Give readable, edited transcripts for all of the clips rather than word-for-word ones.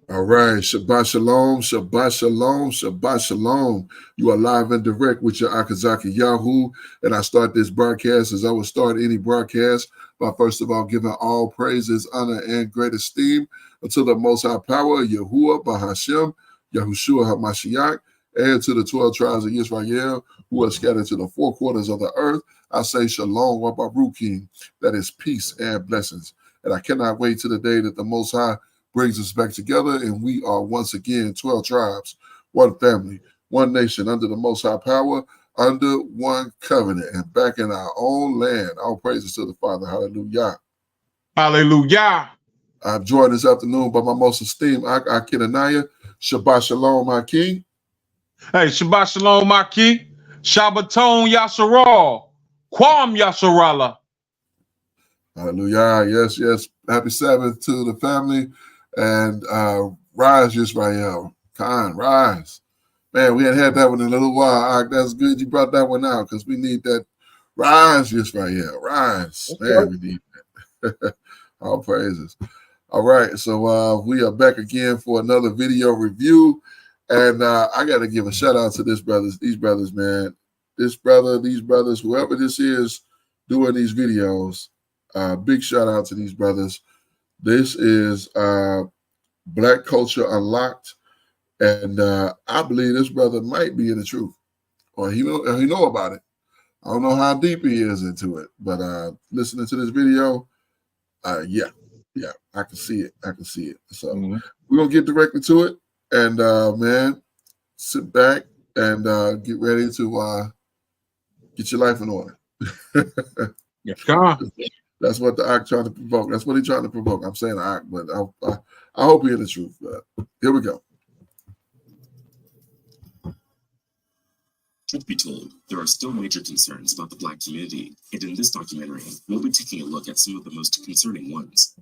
All right, Shabbat Shalom, Shabbat Shalom, Shabbat Shalom. You are live and direct with your Akazaki Yahoo. And I start this broadcast as I would start any broadcast by first of all giving all praises, honor, and great esteem unto the Most High Power, Yahuwah, Bahashem, Yahushua HaMashiach, and to the 12 tribes of Israel who are scattered to the four quarters of the earth. I say Shalom, Wabarukim, that is peace and blessings. And I cannot wait to the day that the Most High brings us back together, and we are once again 12 tribes, one family, one nation, under the Most High Power, under one covenant, and back in our own land. All praises to the Father. Hallelujah. Hallelujah. I'm joined this afternoon by my most esteemed Akinanaya. Shabbat Shalom, my king. Hey, Shabbat Shalom, my king. Shabbaton Yasharal. Kwam Yasharala. Hallelujah. Yes, yes. Happy Sabbath to the family. And Rise Yisrael. Khan, Rise. Man, we hadn't had that one in a little while. That's good you brought that one out because we need that. Rise Yisrael. Rise. Man, we need that. All praises. All right. So we are back again for another video review. And I got to give a shout out to these brothers, man. These brothers, whoever this is doing these videos, big shout out to these brothers. This is Black Culture Unlocked, and I believe this brother might be in the truth, or he know about it. I don't know how deep he is into it, but listening to this video, yeah, I can see it. So we're gonna get directly to it, and man, sit back and get ready to get your life in order. Yes, God. That's what the act trying to provoke. That's what he's trying to provoke. I'm saying act, but I hope he hear the truth. Here we go. Truth be told, there are still major concerns about the Black community, and in this documentary, we'll be taking a look at some of the most concerning ones.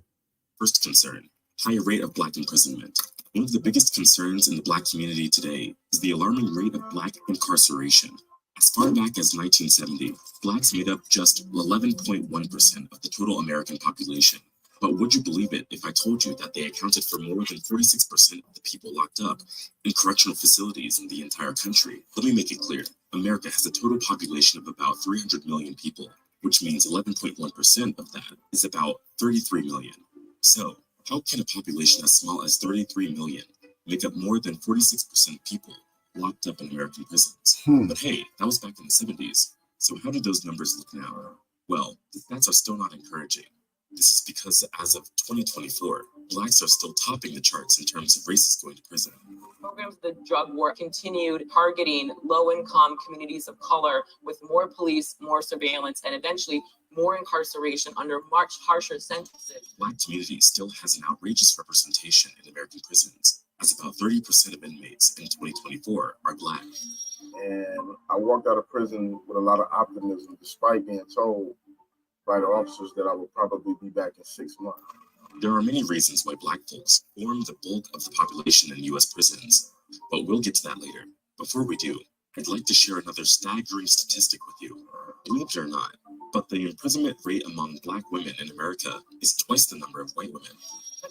First concern, higher rate of Black imprisonment. One of the biggest concerns in the Black community today is the alarming rate of Black incarceration. As far back as 1970, Blacks made up just 11.1% of the total American population. But would you believe it if I told you that they accounted for more than 46% of the people locked up in correctional facilities in the entire country? Let me make it clear. America has a total population of about 300 million people, which means 11.1% of that is about 33 million. So, how can a population as small as 33 million make up more than 46% people locked up in American prisons? But hey, that was back in the 70s. So how do those numbers look now? Well, the stats are still not encouraging. This is because as of 2024, Blacks are still topping the charts in terms of racists going to prison. Programs of the drug war continued targeting low-income communities of color with more police, more surveillance, and eventually more incarceration under much harsher sentences. Black community still has an outrageous representation in American prisons, as about 30% of inmates in 2024 are Black. And I walked out of prison with a lot of optimism, despite being told by the officers that I would probably be back in 6 months. There are many reasons why Black folks form the bulk of the population in U.S. prisons, but we'll get to that later. Before we do, I'd like to share another staggering statistic with you. Believe it or not, but the imprisonment rate among Black women in America is twice the number of white women.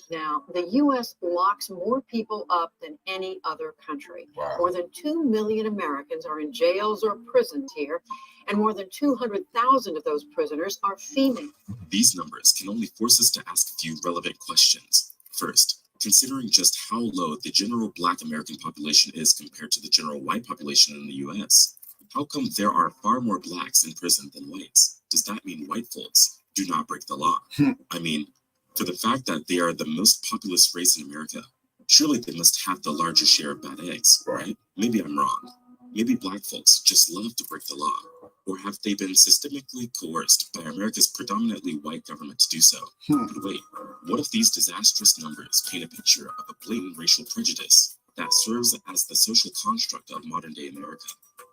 Now, the U.S. locks more people up than any other country. Wow. More than 2 million Americans are in jails or prisons here, and more than 200,000 of those prisoners are female. These numbers can only force us to ask a few relevant questions. First, considering just how low the general Black American population is compared to the general white population in the U.S., how come there are far more Blacks in prison than whites? Does that mean white folks do not break the law? I mean, for the fact that they are the most populous race in America, surely they must have the largest share of bad eggs, right? Maybe I'm wrong. Maybe Black folks just love to break the law. Or have they been systemically coerced by America's predominantly white government to do so? But wait, what if these disastrous numbers paint a picture of a blatant racial prejudice that serves as the social construct of modern-day America?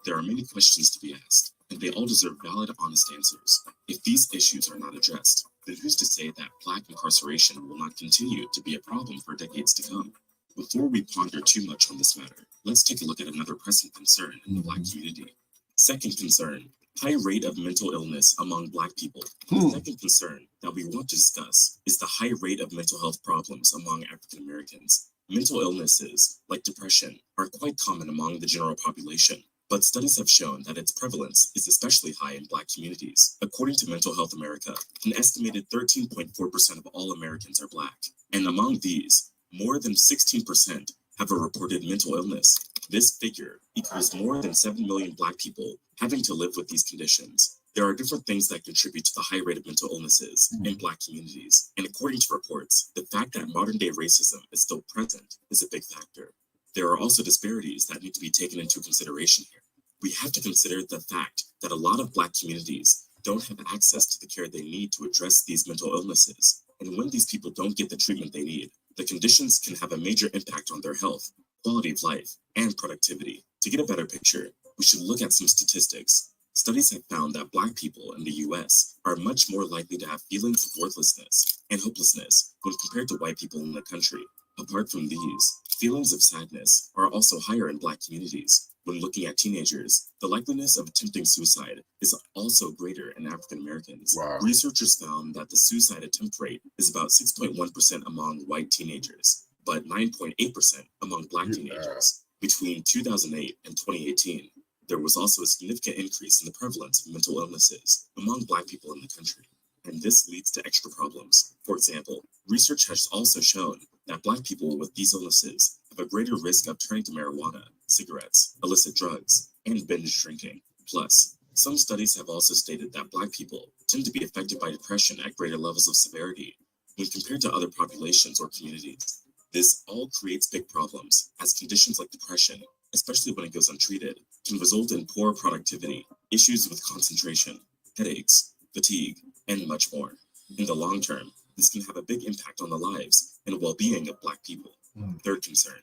There are many questions to be asked, and they all deserve valid, honest answers. If these issues are not addressed, then who's to say that Black incarceration will not continue to be a problem for decades to come? Before we ponder too much on this matter, let's take a look at another pressing concern in the Black community. Second concern, High rate of mental illness among Black people. The second concern that we want to discuss is the high rate of mental health problems among African Americans. Mental illnesses, like depression, are quite common among the general population, but studies have shown that its prevalence is especially high in Black communities. According to Mental Health America, an estimated 13.4% of all Americans are Black, and among these, more than 16% have a reported mental illness. This figure equals more than 7 million Black people having to live with these conditions. There are different things that contribute to the high rate of mental illnesses in Black communities, and according to reports, the fact that modern-day racism is still present is a big factor. There are also disparities that need to be taken into consideration here. We have to consider the fact that a lot of Black communities don't have access to the care they need to address these mental illnesses, and when these people don't get the treatment they need, the conditions can have a major impact on their health, quality of life, and productivity. To get a better picture, we should look at some statistics. Studies have found that Black people in the US are much more likely to have feelings of worthlessness and hopelessness when compared to white people in the country. Apart from these, feelings of sadness are also higher in Black communities. When looking at teenagers, the likeliness of attempting suicide is also greater in African Americans. Wow. Researchers found that the suicide attempt rate is about 6.1% among white teenagers, but 9.8% among Black teenagers. Between 2008 and 2018, there was also a significant increase in the prevalence of mental illnesses among Black people in the country, and this leads to extra problems. For example, research has also shown that Black people with these illnesses have a greater risk of turning to marijuana, cigarettes, illicit drugs, and binge drinking. Plus, some studies have also stated that Black people tend to be affected by depression at greater levels of severity when compared to other populations or communities. This all creates big problems, as conditions like depression, especially when it goes untreated, can result in poor productivity, issues with concentration, headaches, fatigue, and much more. In the long term, this can have a big impact on the lives and well-being of Black people. Third concern,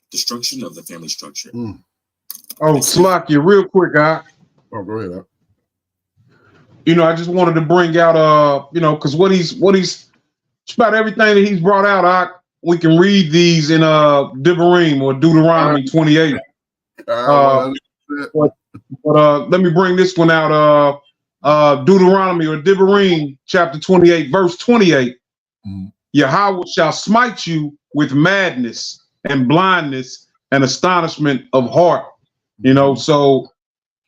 destruction of the family structure. Oh, Slakia, real quick, Oh, go ahead. I just wanted to bring out, because what he's it's about everything that he's brought out. We can read these in Devarim or Deuteronomy 28. But let me bring this one out. Deuteronomy or Devarim, chapter 28, verse 28. Yahweh shall smite you with madness and blindness and astonishment of heart. So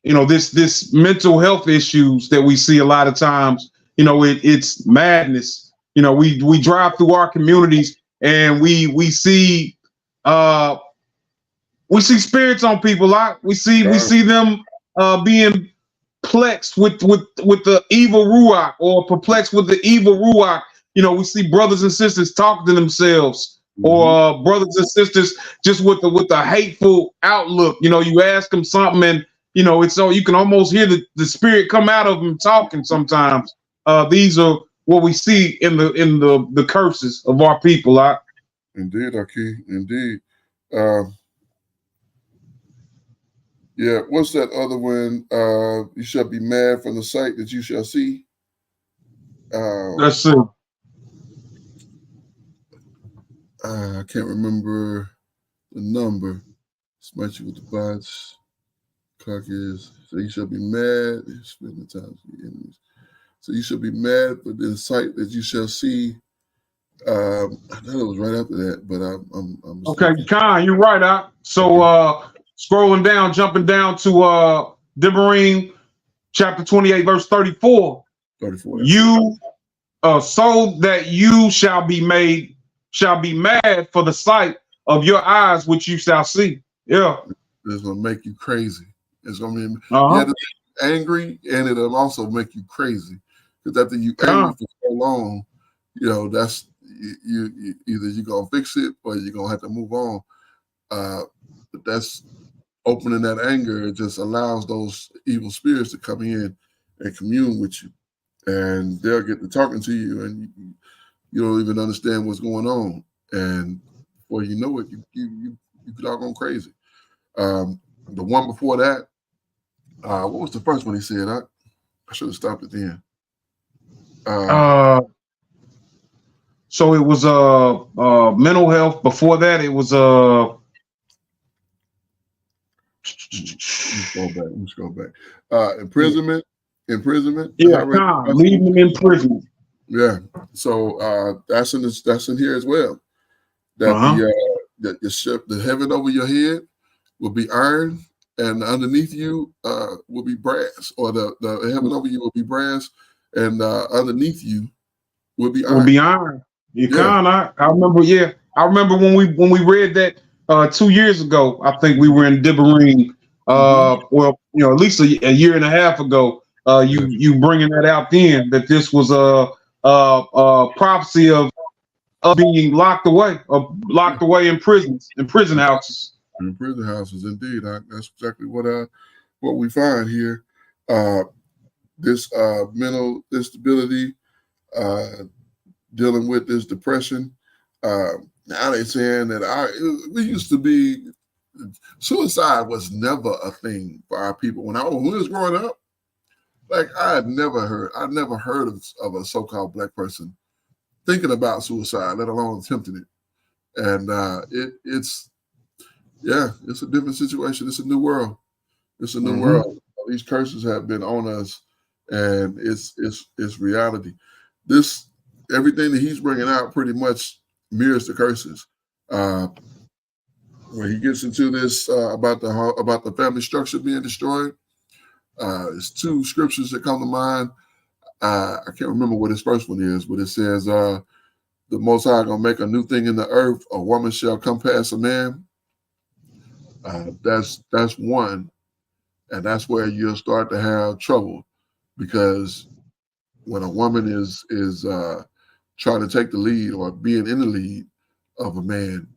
this mental health issues that we see a lot of times, it's madness. We drive through our communities and we see spirits on people a lot. We see them being perplexed with the evil ruach, or perplexed with the evil ruach. We see brothers and sisters talk to themselves, or brothers and sisters just with the hateful outlook. You ask them something, and it's so you can almost hear the spirit come out of them talking sometimes. These are what we see in the curses of our people. Indeed, Aki, indeed. Yeah, what's that other one? You shall be mad from the sight that you shall see. Let's see. I can't remember the number. Smite you with the bots. Clock is, so you shall be mad. Spend the time for your enemies. So you shall be mad for the sight that you shall see. I thought it was right after that, but I'm okay, Khan, you're right. So scrolling down, jumping down to Devarim chapter 28, verse 34. 34. You so that you shall be mad for the sight of your eyes, which you shall see. Yeah. It's gonna make you crazy. It's gonna be angry, and it'll also make you crazy. Because after you angry for so long, that's you either you're gonna fix it or you're gonna have to move on. But that's opening that anger. It just allows those evil spirits to come in and commune with you, and they'll get to talking to you, and you don't even understand what's going on. And before you know it, you get all going crazy. The one before that, what was the first one he said? I should have stopped it then. So it was mental health. Before that, it was Let's go back. Let's go back. Imprisonment. Yeah, high rate of Con, leaving them in prison. Yeah. So that's in here as well. That the heaven over your head will be iron, and underneath you will be brass, or the heaven over you will be brass, and underneath you will be iron. Will be iron. You Yeah. I remember. Yeah, I remember when we read that 2 years ago. I think we were in Dibberine. Well, at least a year and a half ago. You bringing that out then, that this was a prophecy of being locked away in prisons, in prison houses. In prison houses, indeed. That's exactly what we find here. This mental instability, dealing with this depression. Now they're saying that we used to be, suicide was never a thing for our people. When we was growing up, like I never heard of a so-called Black person thinking about suicide, let alone attempting it. And it's a different situation. It's a new world. It's a new world. These curses have been on us, and it's reality. Everything that he's bringing out pretty much mirrors the curses. When he gets into this about the family structure being destroyed, there's two scriptures that come to mind. I can't remember what his first one is, but it says, "The Most High gonna make a new thing in the earth. A woman shall come past a man." That's one, and that's where you'll start to have trouble, because when a woman is trying to take the lead or being in the lead of a man,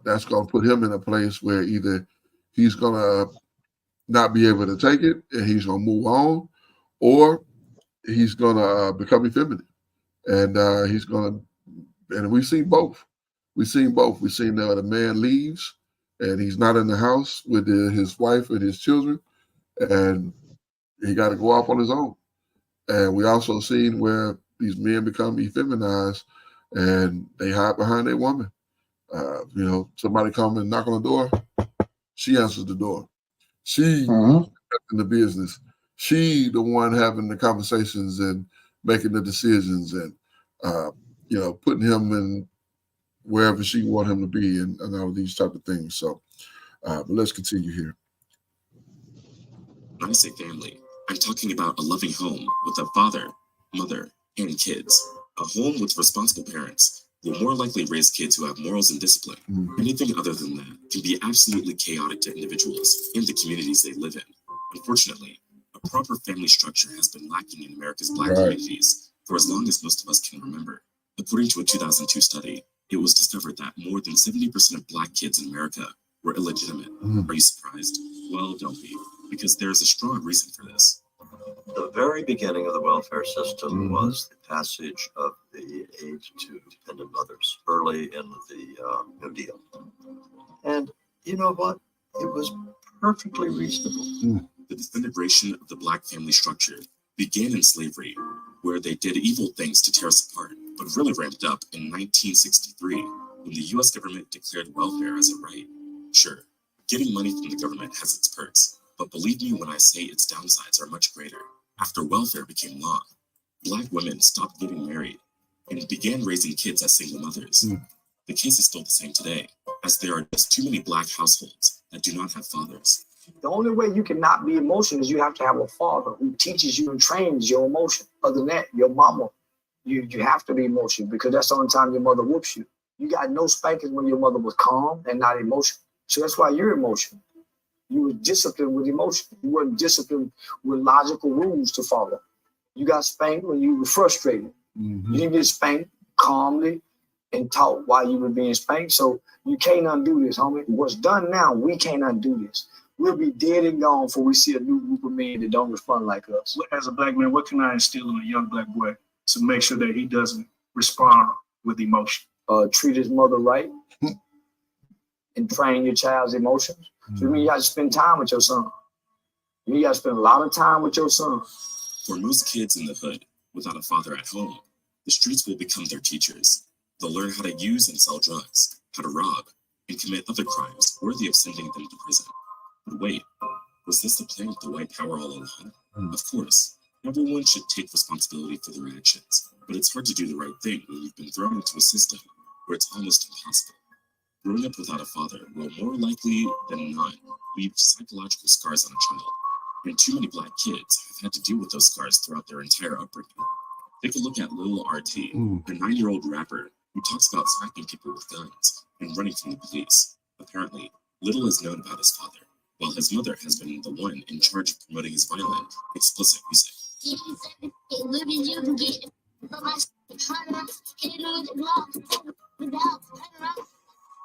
that's going to put him in a place where either he's going to not be able to take it and he's going to move on, or he's going to become effeminate, and and we've seen both. We've seen that a man leaves and he's not in the house with his wife and his children, and he got to go off on his own. And we also seen where these men become effeminized and they hide behind their woman. Somebody come and knock on the door, she answers the door. She in the business. She the one having the conversations and making the decisions, and putting him in wherever she want him to be, and all of these type of things. So, but let's continue here. When I say family, I'm talking about a loving home with a father, mother, and kids. A home with responsible parents will more likely raise kids who have morals and discipline. Anything other than that can be absolutely chaotic to individuals and the communities they live in. Unfortunately, a proper family structure has been lacking in America's Black communities for as long as most of us can remember. According to a 2002 study, it was discovered that more than 70% of Black kids in America were illegitimate. Are you surprised? Well, don't be, because there is a strong reason for this. The very beginning of the welfare system was the passage of the aid to dependent mothers early in the New Deal. And you know what? It was perfectly reasonable. The disintegration of the Black family structure began in slavery, where they did evil things to tear us apart, but really ramped up in 1963, when the US government declared welfare as a right. Sure, getting money from the government has its perks, but believe me when I say its downsides are much greater. After welfare became law, Black women stopped getting married and began raising kids as single mothers. The case is still the same today, as there are just too many Black households that do not have fathers. The only way you can not be emotional is you have to have a father who teaches you and trains your emotion. Other than that, your mama, you have to be emotional, because that's the only time your mother whoops you. You got no spankings when your mother was calm and not emotional. So that's why you're emotional. You were disciplined with emotion. You weren't disciplined with logical rules to follow. You got spanked when you were frustrated. You didn't get spanked calmly and taught why you were being spanked. So you can't undo this, homie. What's done now, we can't undo this. We'll be dead and gone before we see a new group of men that don't respond like us. As a Black man, what can I instill in a young Black boy to make sure that he doesn't respond with emotion? Treat his mother right and train your child's emotions. So you got to spend time with your son. You got to spend a lot of time with your son. For most kids in the hood without a father at home, the streets will become their teachers. They'll learn how to use and sell drugs, how to rob, and commit other crimes worthy of sending them to prison. But wait, was this the plan of the white power all along? Of course, everyone should take responsibility for their actions, but it's hard to do the right thing when you've been thrown into a system where it's almost impossible. Growing up without a father will more likely than not leave psychological scars on a child, and too many Black kids have had to deal with those scars throughout their entire upbringing. Take a look at Lil RT, a 9-year-old rapper who talks about sniping people with guns and running from the police. Apparently, little is known about his father, while his mother has been the one in charge of promoting his violent, explicit music.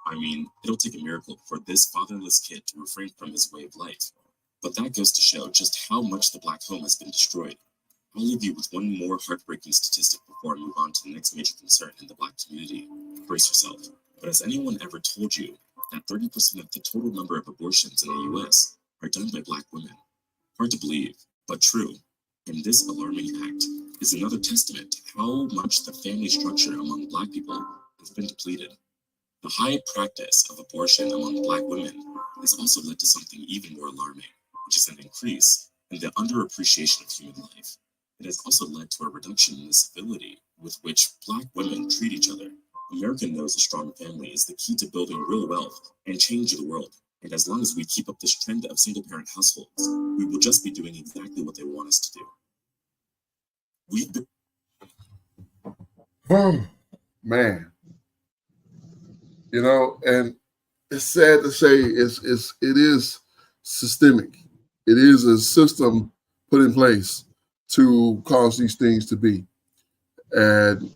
I mean, it'll take a miracle for this fatherless kid to refrain from his way of life. But that goes to show just how much the Black home has been destroyed. I'll leave you with one more heartbreaking statistic before I move on to the next major concern in the Black community. Brace yourself. But has anyone ever told you that 30% of the total number of abortions in the US are done by Black women? Hard to believe, but true. And this alarming act is another testament to how much the family structure among Black people has been depleted. The high practice of abortion among Black women has also led to something even more alarming, which is an increase in the underappreciation of human life. It has also led to a reduction in the civility with which Black women treat each other. America knows a strong family is the key to building real wealth and changing the world. And as long as we keep up this trend of single-parent households, we will just be doing exactly what they want us to do. We've been... Oh, man. You know, and it's sad to say it is systemic. It is a system put in place to cause these things to be. And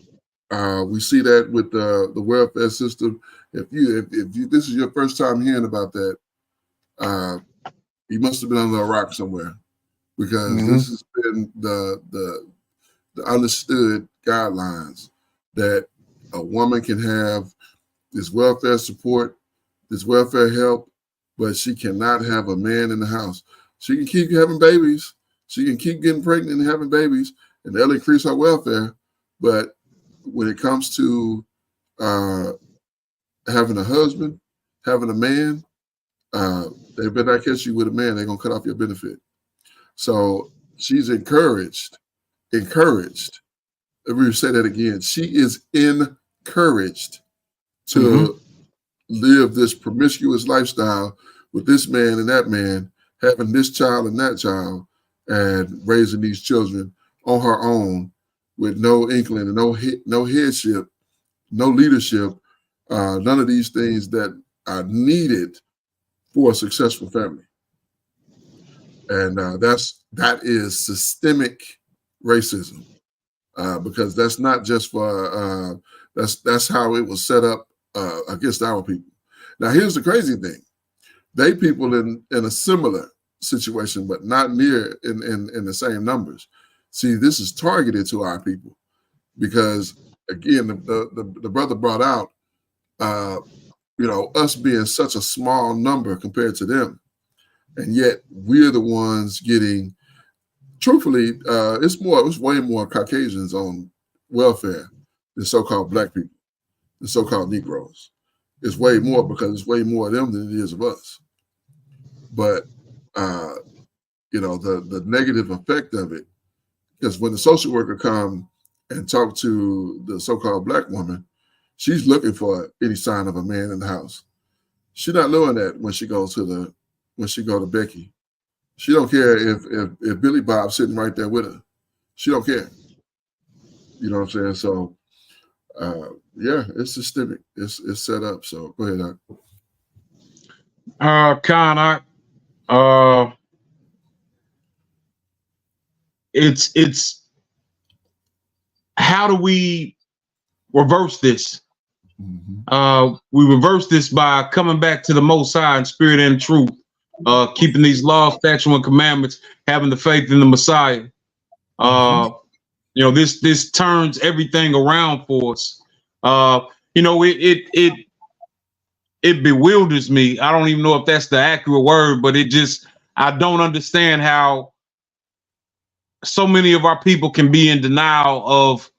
we see that with the welfare system. If you this is your first time hearing about that, you must have been under a rock somewhere, because this has been the understood guidelines that a woman can have this welfare support, this welfare help, but she cannot have a man in the house. She can keep having babies. She can keep getting pregnant and having babies, and they'll increase her welfare. But when it comes to having a husband, having a man, they better not catch you with a man. They're going to cut off your benefit. So she's encouraged. Let me say that again. She is encouraged to live this promiscuous lifestyle with this man and that man, having this child and that child, and raising these children on her own with no inkling and no headship, no leadership, none of these things that are needed for a successful family. And that is systemic racism, because that's not just for that's how it was set up against our people. Now, here's the crazy thing: they people in a similar situation, but not near in the same numbers. See, this is targeted to our people because, again, the brother brought out, us being such a small number compared to them, and yet we're the ones getting. Truthfully, it's way more Caucasians on welfare than so-called Black people, the so-called Negroes. It's way more because it's way more of them than it is of us. But the negative effect of it, because when the social worker come and talk to the so-called Black woman, she's looking for any sign of a man in the house. She's not doing that when she go to Becky. She don't care if Billy Bob's sitting right there with her. She don't care. You know what I'm saying? So, it's systemic. It's set up. So go ahead, Khan, it's how do we reverse this? We reverse this by coming back to the Most High in spirit and truth, keeping these laws, statutes, and commandments, having the faith in the Messiah. This turns everything around for us. It bewilders me. I don't even know if that's the accurate word, but I don't understand how so many of our people can be in denial of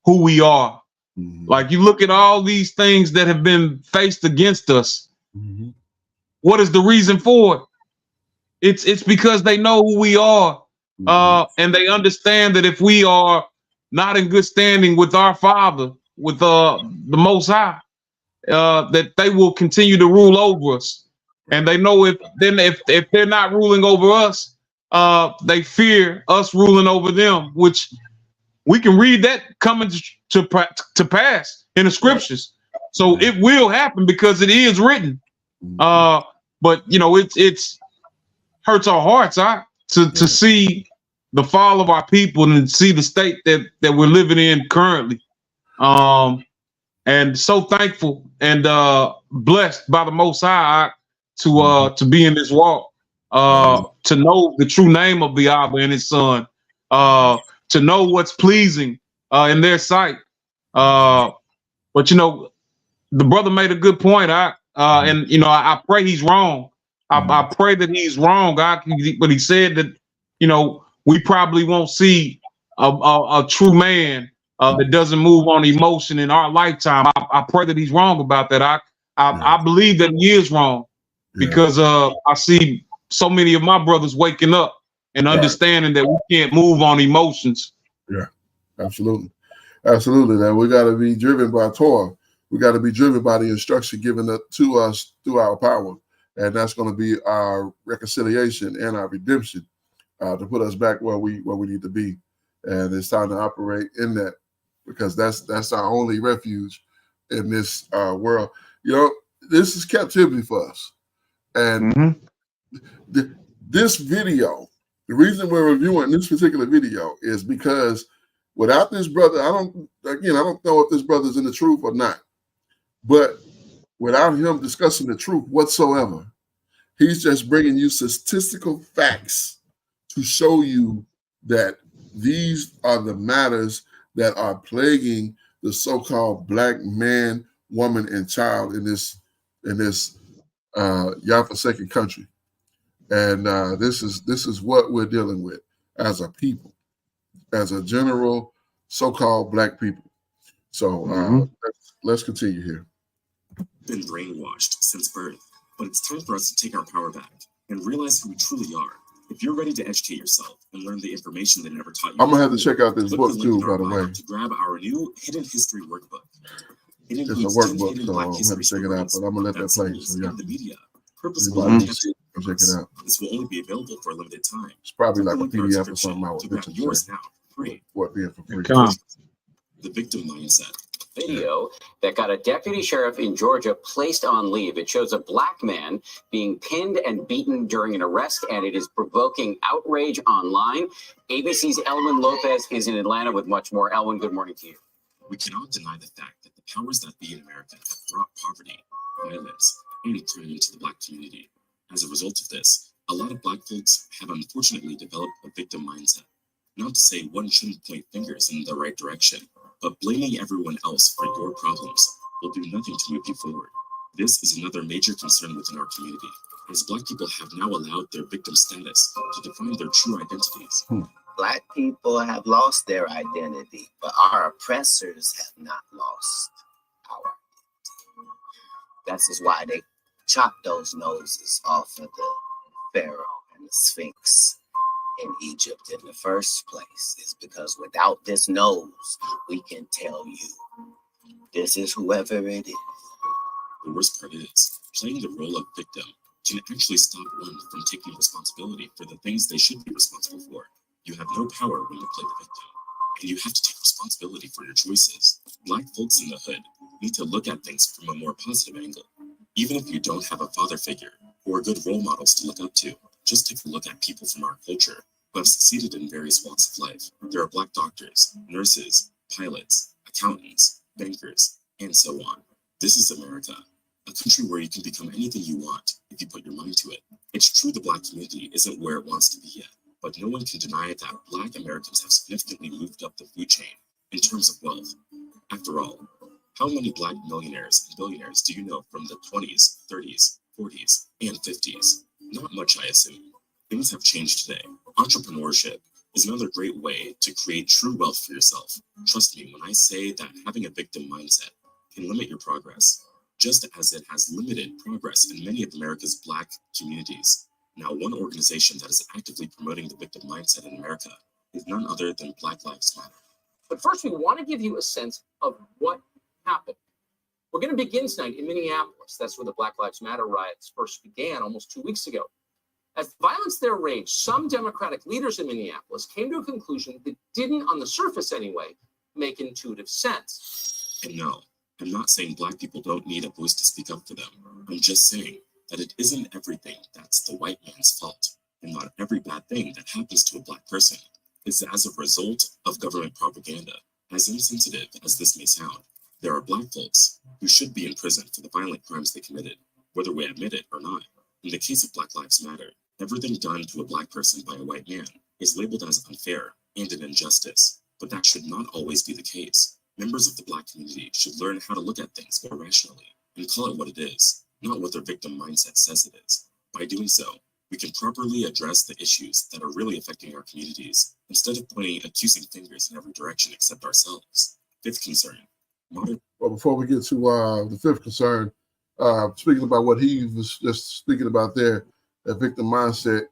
who we are. Like, you look at all these things that have been faced against us. What is the reason for it? It's because they know who we are, and they understand that if we are not in good standing with our Father, with the Most High, that they will continue to rule over us. And they know if they're not ruling over us, they fear us ruling over them, which we can read that coming to pass in the scriptures. So it will happen because it is written. But you know, it's hurts our hearts to see the fall of our people and see the state that we're living in currently. And so thankful and blessed by the Most High to be in this walk, to know the true name of the Abba and His Son, to know what's pleasing in their sight. But you know, the brother made a good point. And you know, I pray he's wrong. I pray that he's wrong. But he said that, you know, we probably won't see a true man that doesn't move on emotion in our lifetime. I pray that he's wrong about that. I believe that he is wrong because I see so many of my brothers waking up and understanding that we can't move on emotions. Yeah, absolutely. Absolutely. That we got to be driven by Torah. We got to be driven by the instruction given to us through our power. And that's going to be our reconciliation and our redemption to put us back where we need to be. And it's time to operate in that because that's our only refuge in this world. You know, this is captivity for us. And this video, the reason we're reviewing this particular video is because without this brother, I don't know if this brother's in the truth or not, but without him discussing the truth whatsoever, he's just bringing you statistical facts to show you that these are the matters that are plaguing the so-called black man, woman, and child in this Yah-forsaken country. And this is what we're dealing with as a people, as a general so-called black people. So let's continue here. Been brainwashed since birth, but it's time for us to take our power back and realize who we truly are. If you're ready to educate yourself and learn the information that never taught you, I'm gonna have to check out this book too, by the way. To grab our new Hidden History workbook. It's a workbook, so I'm gonna have to check it out, but I'm gonna let that play. So yeah, the media. Check it out. This will only be available for a limited time. It's probably like a PDF or something. I would grab yours now, free. For it being for free. The victim mindset. Video that got a deputy sheriff in Georgia placed on leave. It shows a black man being pinned and beaten during an arrest, and it is provoking outrage online. ABC's Elwin Lopez is in Atlanta with much more. Elwin, good morning to you. We cannot deny the fact that the powers that be in America have brought poverty, violence, and crime into the black community. As a result of this, a lot of black folks have unfortunately developed a victim mindset. Not to say one shouldn't point fingers in the right direction, but blaming everyone else for your problems will do nothing to move you forward. This is another major concern within our community, as black people have now allowed their victim status to define their true identities. Black people have lost their identity, but our oppressors have not lost our identity. That is why they chopped those noses off of the Pharaoh and the Sphinx in Egypt in the first place, is because without this nose, we can tell you this is whoever it is. The worst part is, playing the role of victim can actually stop one from taking responsibility for the things they should be responsible for. You have no power when you play the victim, and you have to take responsibility for your choices. Black folks in the hood need to look at things from a more positive angle. Even if you don't have a father figure or good role models to look up to, just take a look at people from our culture who have succeeded in various walks of life. There are black doctors, nurses, pilots, accountants, bankers, and so on. This is America, a country where you can become anything you want if you put your mind to it. It's true the black community isn't where it wants to be yet, but no one can deny that black Americans have significantly moved up the food chain in terms of wealth. After all, how many black millionaires and billionaires do you know from the 20s, 30s, 40s, and 50s? Not much, I assume. Things have changed today. Entrepreneurship is another great way to create true wealth for yourself. Trust me when I say that having a victim mindset can limit your progress, just as it has limited progress in many of America's black communities. Now, one organization that is actively promoting the victim mindset in America is none other than Black Lives Matter. But first, we want to give you a sense of what happened. We're going to begin tonight in Minneapolis. That's where the Black Lives Matter riots first began almost 2 weeks ago. As the violence there raged, some Democratic leaders in Minneapolis came to a conclusion that didn't, on the surface anyway, make intuitive sense. And no, I'm not saying Black people don't need a voice to speak up for them. I'm just saying that it isn't everything that's the white man's fault, and not every bad thing that happens to a Black person is as a result of government propaganda. As insensitive as this may sound, there are Black folks who should be in prison for the violent crimes they committed, whether we admit it or not. In the case of Black Lives Matter, everything done to a Black person by a white man is labeled as unfair and an injustice, but that should not always be the case. Members of the Black community should learn how to look at things more rationally and call it what it is, not what their victim mindset says it is. By doing so, we can properly address the issues that are really affecting our communities, instead of pointing accusing fingers in every direction except ourselves. Fifth concern. Well, before we get to the fifth concern, speaking about what he was just speaking about there, that victim mindset,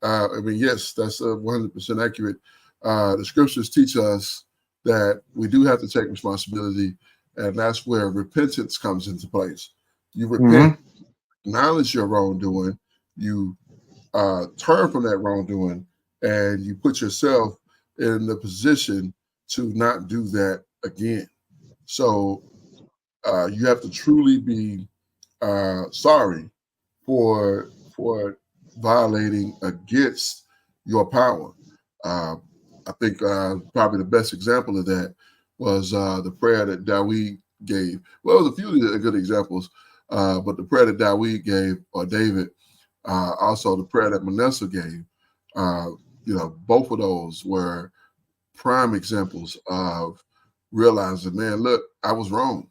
I mean, yes, that's 100% accurate. The scriptures teach us that we do have to take responsibility, and that's where repentance comes into place. You repent, acknowledge your wrongdoing, you turn from that wrongdoing, and you put yourself in the position to not do that again. So you have to truly be sorry for violating against your power. I think probably the best example of that was the prayer that Dawid gave. Well, there's a few good examples, but the prayer that Dawid gave, or David, also the prayer that Manasseh gave, both of those were prime examples of realizing, man, look, I was wrong.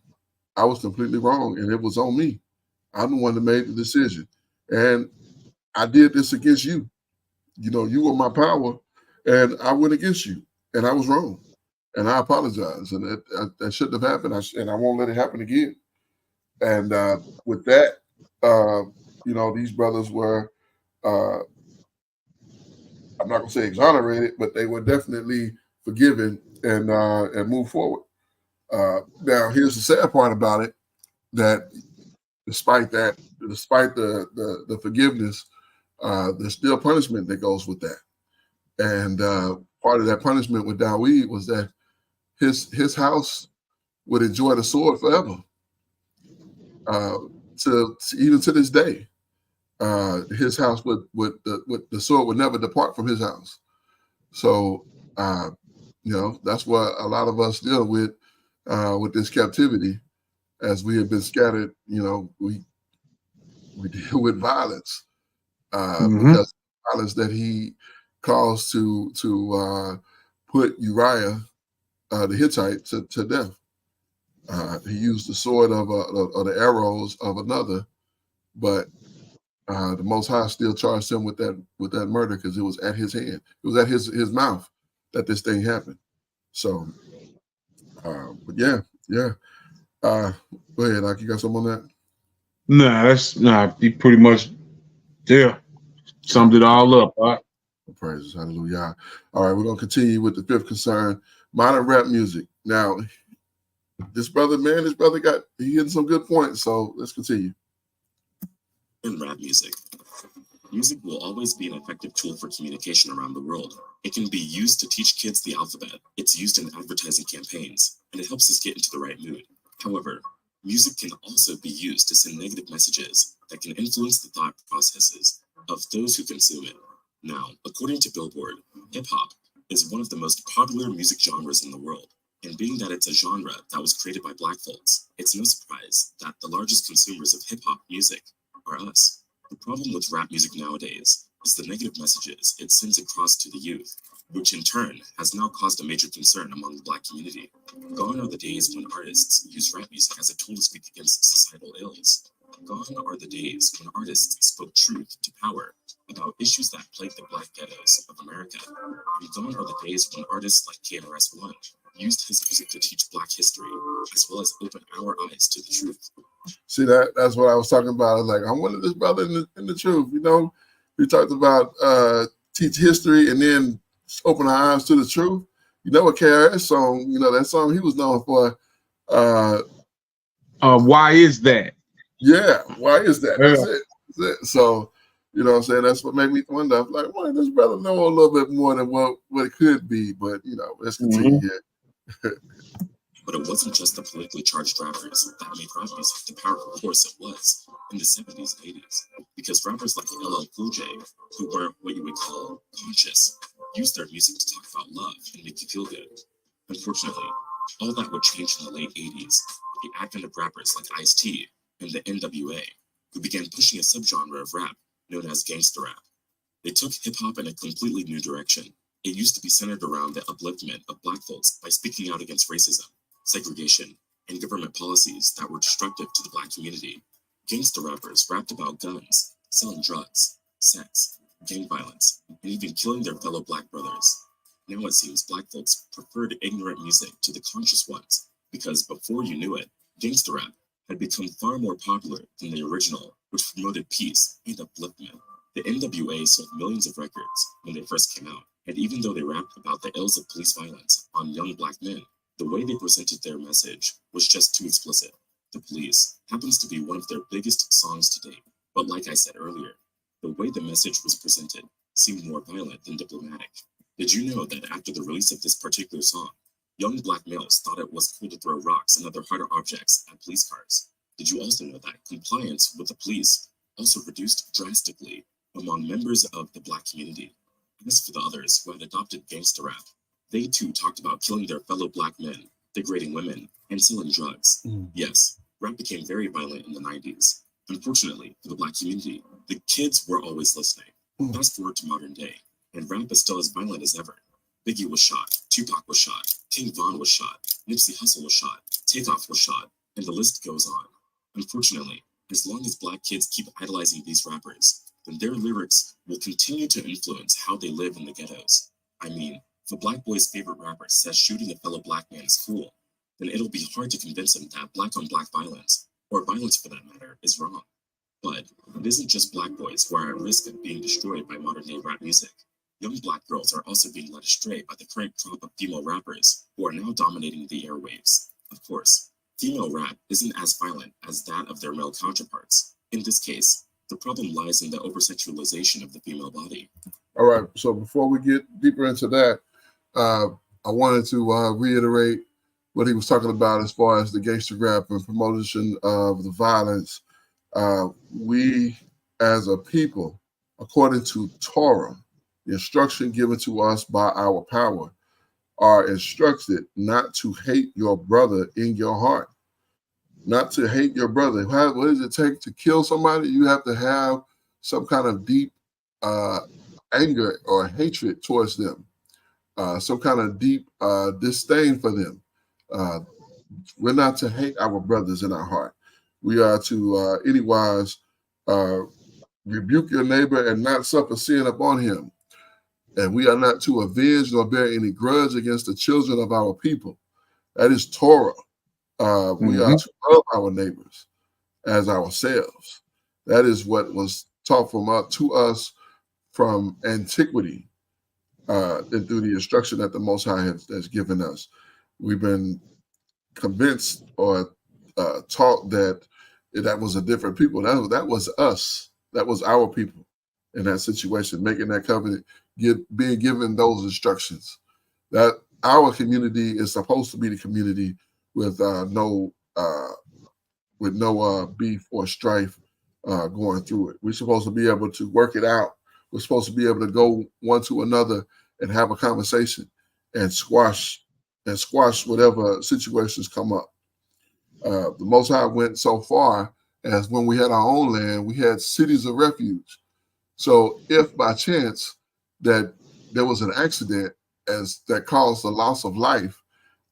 I was completely wrong, and it was on me. I'm the one that made the decision. And I did this against you. You were my power, and I went against you, and I was wrong. And I apologize. And that shouldn't have happened, and I won't let it happen again. And with that, these brothers were, I'm not going to say exonerated, but they were definitely forgiven and moved forward. Now, here's the sad part about it, that despite the forgiveness, there's still punishment that goes with that. And part of that punishment with Dawid was that his house would enjoy the sword forever. Even to this day, his house would the sword would never depart from his house. So that's what a lot of us deal with this captivity, as we have been scattered. We deal with violence because violence that he caused to put Uriah the Hittite to death. He used the sword of the arrows of another, but the Most High still charged him with that murder because it was at his hand. It was at his mouth that this thing happened. So, but yeah. Go ahead, Ike, you got something on that? He pretty much summed it all up. All right. Praises, hallelujah. All right, we're gonna continue with the fifth concern: modern rap music. Now, this brother he hitting some good points. So let's continue. In rap music. Music will always be an effective tool for communication around the world. It can be used to teach kids the alphabet. It's used in advertising campaigns, and it helps us get into the right mood. However, music can also be used to send negative messages that can influence the thought processes of those who consume it. Now, according to Billboard, hip-hop is one of the most popular music genres in the world. And being that it's a genre that was created by Black folks, it's no surprise that the largest consumers of hip-hop music are us. The problem with rap music nowadays is the negative messages it sends across to the youth, which in turn has now caused a major concern among the Black community. Gone are the days when artists use rap music as a tool to speak against societal ills. Gone are the days when artists spoke truth to power about issues that plague the Black ghettos of America. And gone are the days when artists like KRS-One used his music to teach Black history, as well as open our eyes to the truth. See, that's what I was talking about. I was like, I wanted this brother in the truth. He talked about teach history and then open our eyes to the truth. You know what KRS song, you know, that song he was known for. Why is that? Yeah, why is that? Yeah. That's it. That's it. So, you know what I'm saying? That's what made me wonder. I'm like, why does brother know a little bit more than what it could be? But, you know, let's continue here. But it wasn't just the politically charged rappers that made rap music the powerful force it was in the 70s and 80s. Because rappers like LL Cool J, who weren't what you would call conscious, used their music to talk about love and make you feel good. Unfortunately, all that would change in the late 80s with the advent of rappers like Ice-T and the NWA, who began pushing a subgenre of rap known as gangsta rap. They took hip-hop in a completely new direction. It used to be centered around the upliftment of black folks by speaking out against racism, segregation, and government policies that were destructive to the black community. Gangsta rappers rapped about guns, selling drugs, sex, gang violence, and even killing their fellow black brothers. Now it seems black folks preferred ignorant music to the conscious ones, because before you knew it, gangsta rap had become far more popular than the original, which promoted peace and upliftment. The NWA sold millions of records when they first came out, and even though they rapped about the ills of police violence on young black men, the way they presented their message was just too explicit. The Police happens to be one of their biggest songs to date, but like I said earlier, the way the message was presented seemed more violent than diplomatic. Did you know that after the release of this particular song, young black males thought it was cool to throw rocks and other harder objects at police cars? Did you also know that compliance with the police also reduced drastically among members of the black community? As for the others who had adopted gangsta rap, they too talked about killing their fellow black men, degrading women, and selling drugs. Yes, rap became very violent in the 90s. Unfortunately, for the black community, the kids were always listening. Fast forward to modern day, and rap is still as violent as ever. Biggie was shot, Tupac was shot, King Von was shot, Nipsey Hussle was shot, Takeoff was shot, and the list goes on. Unfortunately, as long as black kids keep idolizing these rappers, then their lyrics will continue to influence how they live in the ghettos. I mean, if a black boy's favorite rapper says shooting a fellow black man is cool, then it'll be hard to convince him that black-on-black violence, or violence for that matter, is wrong. But it isn't just black boys who are at risk of being destroyed by modern-day rap music. Young black girls are also being led astray by the current crop of female rappers who are now dominating the airwaves. Of course, female rap isn't as violent as that of their male counterparts. In this case, the problem lies in the over-sexualization of the female body. All right, so before we get deeper into that, I wanted to reiterate what he was talking about as far as the gangster rap and promotion of the violence. We, as a people, according to Torah, the instruction given to us by our power, are instructed not to hate your brother in your heart. Not to hate your brother. What does it take to kill somebody? You have to have some kind of deep anger or hatred towards them. Some kind of deep disdain for them. We're not to hate our brothers in our heart. We are to, anywise, rebuke your neighbor and not suffer sin upon him. And we are not to avenge nor bear any grudge against the children of our people. That is Torah. We are to love our neighbors as ourselves. That is what was taught to us from antiquity and through the instruction that the Most High has given us. We've been convinced or taught that was a different people. That was us. That was our people in that situation, making that covenant, being given those instructions. That our community is supposed to be the community with no beef or strife going through it. We're supposed to be able to work it out. We're supposed to be able to go one to another and have a conversation and squash whatever situations come up. The Most High went so far as when we had our own land, we had cities of refuge. So if by chance that there was an accident that caused the loss of life,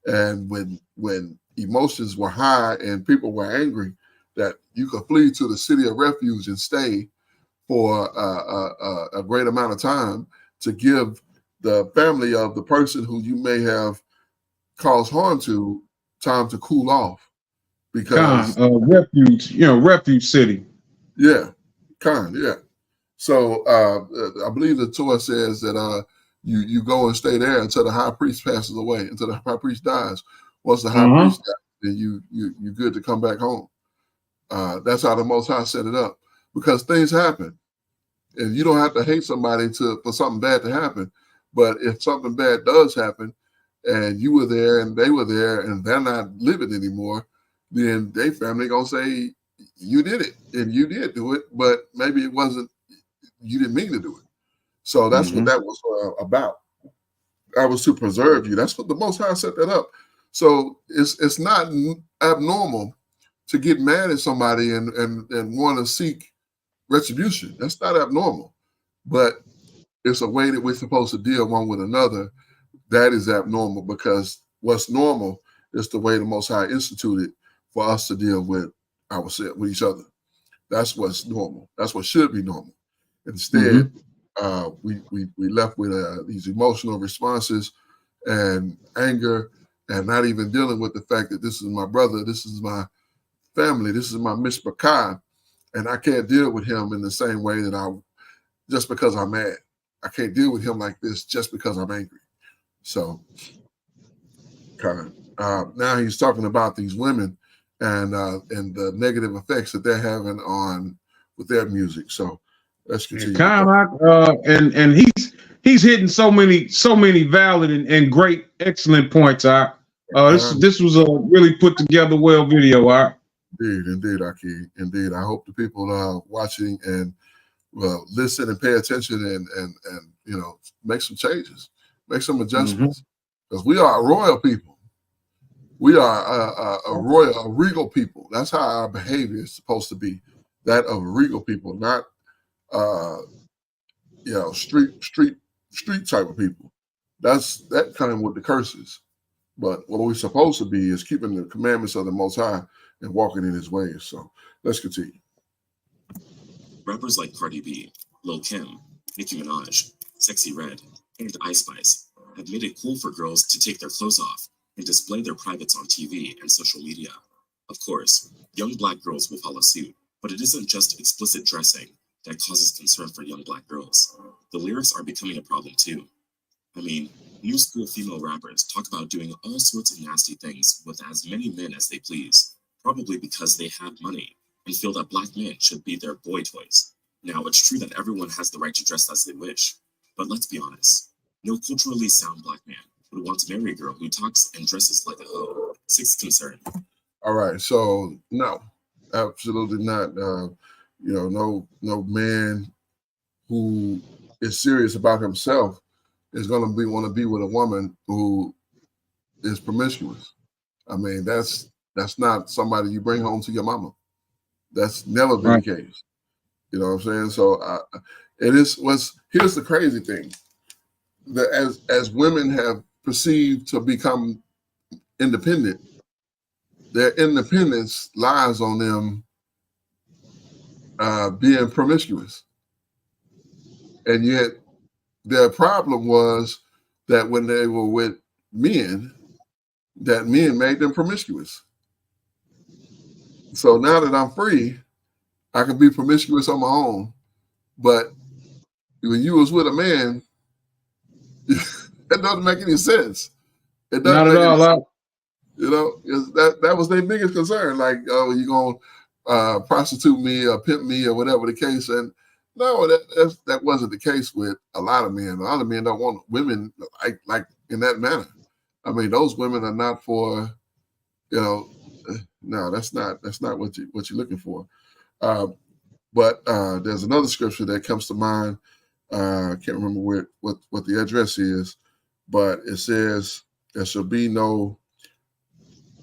and when emotions were high and people were angry, that you could flee to the city of refuge and stay for a great amount of time to give the family of the person who you may have caused harm to time to cool off. Because refuge city. Yeah. So I believe the Torah says that you go and stay there until the high priest passes away, until the high priest dies. Once the high priest dies, then you're good to come back home. That's how the Most High set it up, because things happen, and you don't have to hate somebody for something bad to happen. But if something bad does happen, and you were there and they were there and they're not living anymore, then their family gonna say you did it and you did do it, but maybe it wasn't, you didn't mean to do it. So that's what that was about. That was to preserve you. That's what the Most High set that up. So it's not abnormal to get mad at somebody and want to seek retribution. That's not abnormal, but it's a way that we're supposed to deal one with another. That is abnormal, because what's normal is the way the Most High instituted for us to deal with ourselves, with each other. That's what's normal. That's what should be normal. Instead, we left with these emotional responses and anger, and not even dealing with the fact that this is my brother, this is my family, this is my mishpachah, and I can't deal with him in the same way that just because I'm mad. I can't deal with him like this just because I'm angry. So, now he's talking about these women and the negative effects that they're having with their music. So let's continue. And he's hitting so many valid and great, excellent points. This was a really put together well video. Indeed, Aki. Indeed. I hope the people watching and listen and pay attention and make some changes, make some adjustments, because we are a royal people. We are a regal people. That's how our behavior is supposed to be, that of a regal people, not street type of people. That kind of with the curses. But what we're supposed to be is keeping the commandments of the Most High and walking in His ways. So let's continue. Rappers like Cardi B, Lil Kim, Nicki Minaj, Sexy Red, and Ice Spice have made it cool for girls to take their clothes off and display their privates on TV and social media. Of course, young Black girls will follow suit, but it isn't just explicit dressing that causes concern for young Black girls. The lyrics are becoming a problem too. I mean, new school female rappers talk about doing all sorts of nasty things with as many men as they please, probably because they have money and feel that Black men should be their boy toys. Now, it's true that everyone has the right to dress as they wish, but let's be honest, no culturally sound Black man would want to marry a girl who talks and dresses like a hoe. Sixth concern. All right, so no, absolutely not. No man who is serious about himself is going to want to be with a woman who is promiscuous. I mean, that's not somebody you bring home to your mama. That's never been the case. You know what I'm saying? So here's the crazy thing, that as women have perceived to become independent, their independence lies on them being promiscuous. And yet their problem was that when they were with men, that men made them promiscuous. So now that I'm free, I can be promiscuous on my own. But when you was with a man, that doesn't make any sense. It doesn't. Not at all. That was their biggest concern. Like, oh, you gonna prostitute me or pimp me or whatever the case. And no, that wasn't the case with a lot of men. A lot of men don't want women like in that manner. I mean, those women are not for, no, that's not what you're looking for. But there's another scripture that comes to mind. I can't remember what the address is, but it says, there shall be no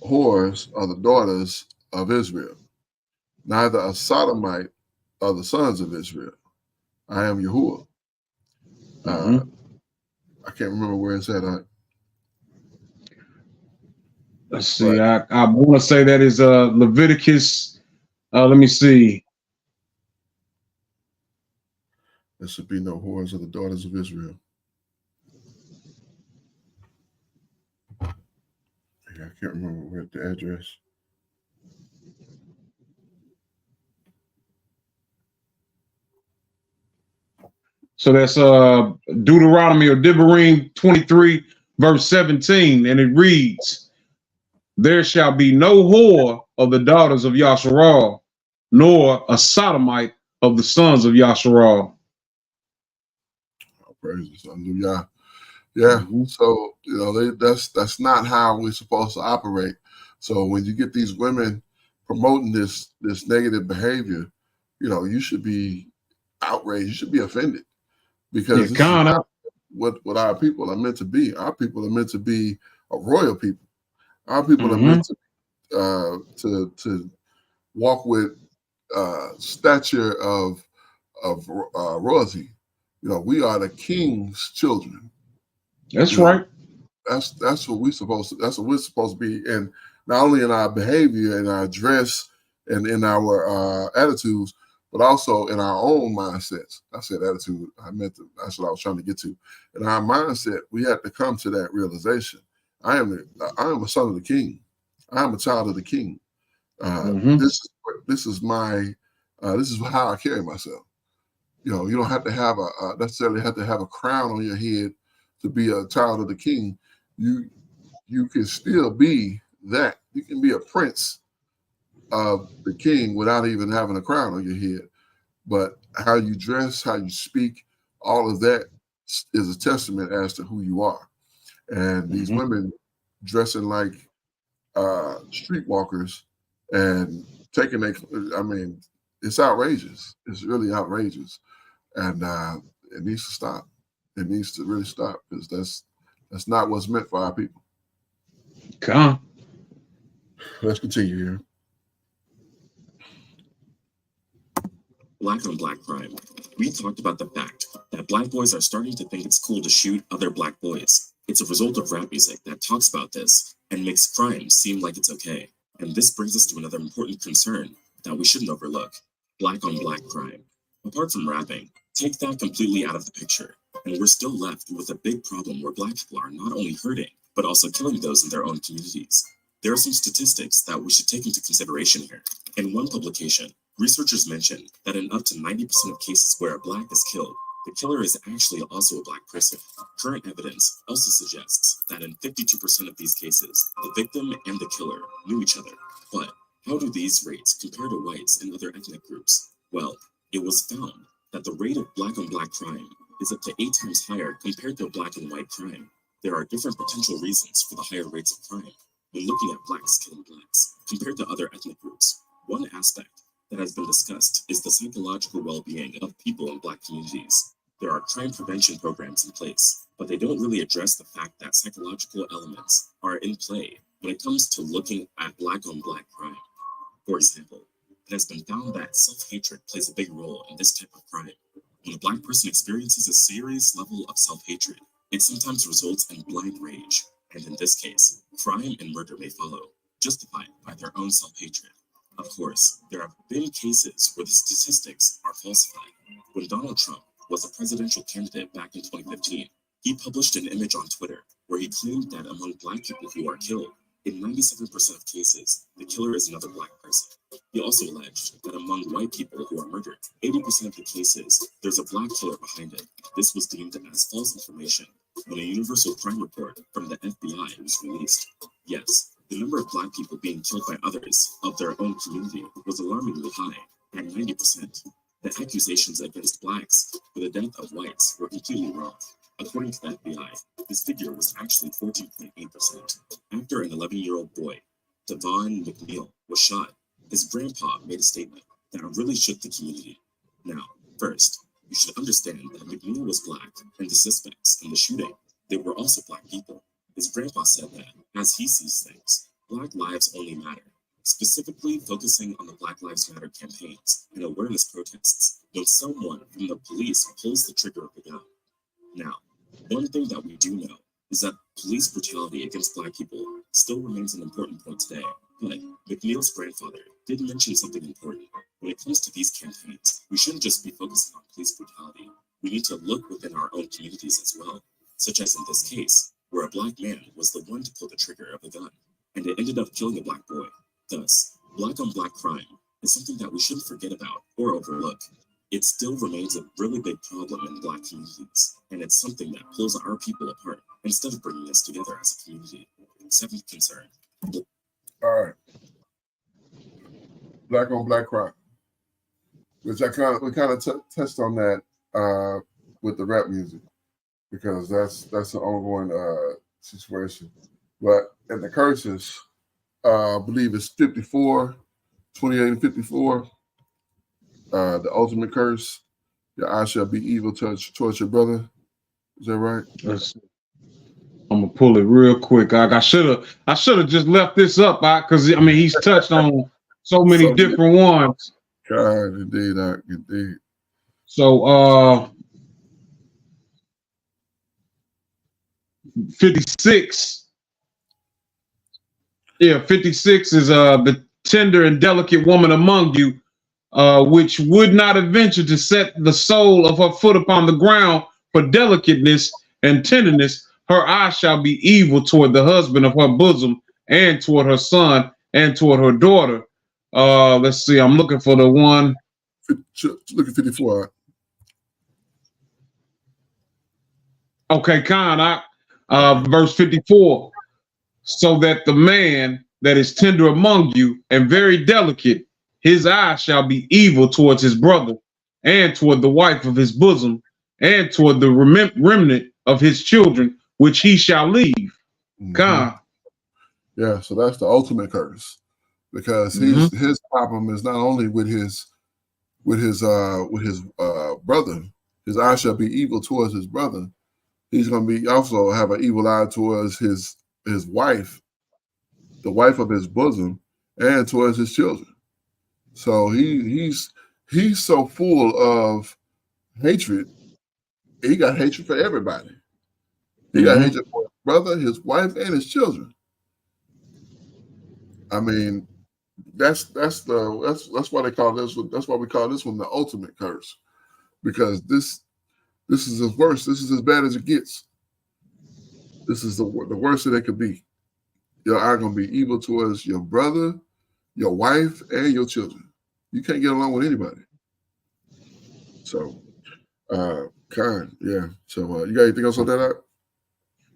whores of the daughters of Israel, neither a sodomite of the sons of Israel. I am Yahuwah. I can't remember where it's at. Let's see. I want to say that is Leviticus. Let me see. There should be no whores of the daughters of Israel. Yeah, I can't remember where the address. So that's Deuteronomy or Devarim 23, verse 17, and it reads, "There shall be no whore of the daughters of Yasharal, nor a sodomite of the sons of Yasharal." Oh, praises, hallelujah. Yeah. So that's not how we're supposed to operate. So when you get these women promoting this negative behavior, you should be outraged. You should be offended, because this is not what our people are meant to be. Our people are meant to be a royal people. Our people are meant to walk with stature of royalty. We are the king's children. That's right. That's what we're supposed to. That's what we're supposed to be, and not only in our behavior, in our dress, and in our attitudes, but also in our own mindsets. I said attitude. That's what I was trying to get to. In our mindset, we have to come to that realization. I am a son of the king. I am a child of the king. This is how I carry myself. You don't have to have necessarily have to have a crown on your head to be a child of the king. You can still be that. You can be a prince of the king without even having a crown on your head. But how you dress, how you speak, all of that is a testament as to who you are. And these women dressing like streetwalkers and taking it's outrageous. It's really outrageous. And it needs to stop. It needs to really stop, because that's not what's meant for our people. Let's continue here. Black on black crime. We talked about the fact that black boys are starting to think it's cool to shoot other black boys. It's a result of rap music that talks about this and makes crime seem like it's okay. And this brings us to another important concern that we shouldn't overlook: black on black crime. Apart from rapping, take that completely out of the picture, and we're still left with a big problem where black people are not only hurting, but also killing those in their own communities. There are some statistics that we should take into consideration here. In one publication, researchers mentioned that in up to 90% of cases where a black is killed, the killer is actually also a black person. Current evidence also suggests that in 52% of these cases, the victim and the killer knew each other. But how do these rates compare to whites and other ethnic groups? Well, it was found that the rate of black on black crime is up to 8 times higher compared to black and white crime. There are different potential reasons for the higher rates of crime when looking at blacks killing blacks compared to other ethnic groups. One aspect that has been discussed is the psychological well-being of people in black communities. There are crime prevention programs in place, but they don't really address the fact that psychological elements are in play when it comes to looking at black on black crime. For example, it has been found that self-hatred plays a big role in this type of crime. When a black person experiences a serious level of self-hatred, it sometimes results in blind rage, and in this case, crime and murder may follow, justified by their own self-hatred. Of course, there have been cases where the statistics are falsified. When Donald Trump was a presidential candidate back in 2015, he published an image on Twitter where he claimed that among black people who are killed, in 97% of cases, the killer is another black person. He also alleged that among white people who are murdered, 80% of the cases, there's a black killer behind it. This was deemed as false information when a universal crime report from the FBI was released. Yes, the number of black people being killed by others of their own community was alarmingly high, at 90%. The accusations against blacks for the death of whites were completely wrong. According to the FBI, this figure was actually 14.8%. After an 11-year-old boy, Devon McNeil, was shot, his grandpa made a statement that really shook the community. Now, first, you should understand that McNeil was black, and the suspects in the shooting, they were also black people. His grandpa said that, as he sees things, black lives only matter, specifically focusing on the Black Lives Matter campaigns and awareness protests when someone from the police pulls the trigger of the gun. Now, one thing that we do know is that police brutality against black people still remains an important point today. But McNeil's grandfather did mention something important. When it comes to these campaigns, we shouldn't just be focusing on police brutality. We need to look within our own communities as well, such as in this case, where a black man was the one to pull the trigger of the gun, and it ended up killing a black boy. Thus, black on black crime is something that we shouldn't forget about or overlook. it still remains a really big problem in Black communities, and it's something that pulls our people apart instead of bringing us together as a community. Seventh concern. All right. Black on black crime, which we kind of touched on that with the rap music, because that's an ongoing situation. But in the curses, I believe it's 54, 28 and 54. The ultimate curse: your eye shall be evil towards your brother. Is that right? I'm gonna pull it real quick. I should have just left this up, because I mean he's touched on so many different ones. God, indeed, indeed. So 56. Yeah, 56 is the tender and delicate woman among you, which would not adventure to set the sole of her foot upon the ground for delicateness and tenderness. Her eye shall be evil toward the husband of her bosom, and toward her son, and toward her daughter. Let's see, I'm looking for the one. Look at 54. Okay, verse 54. So that the man that is tender among you and very delicate, his eye shall be evil towards his brother, and toward the wife of his bosom, and toward the remnant of his children, which he shall leave. God. Yeah, so that's the ultimate curse, because his problem is not only with his brother. His eye shall be evil towards his brother. He's going to be also have an evil eye towards his wife, the wife of his bosom, and towards his children. So he's so full of hatred. He got hatred for everybody. He got hatred for his brother, his wife, and his children. I mean, that's why they call this. That's why we call this one the ultimate curse, because this is as worse. This is as bad as it gets. This is the worst that it could be. Your eye gonna be evil towards your brother, your wife, and your children. You can't get along with anybody. So, yeah. So, you got anything else on that?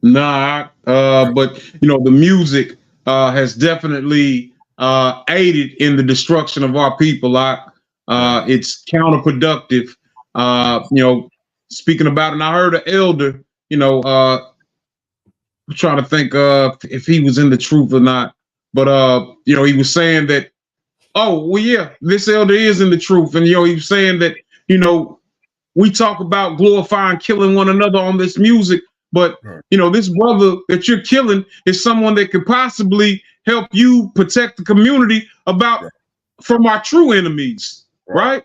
Nah, but the music has definitely aided in the destruction of our people. It's counterproductive. Speaking about it, and I heard an elder, I'm trying to think if he was in the truth or not, but he was saying that, this elder is in the truth, and he was saying that we talk about glorifying killing one another on this music, but this brother that you're killing is someone that could possibly help you protect the community from our true enemies, right?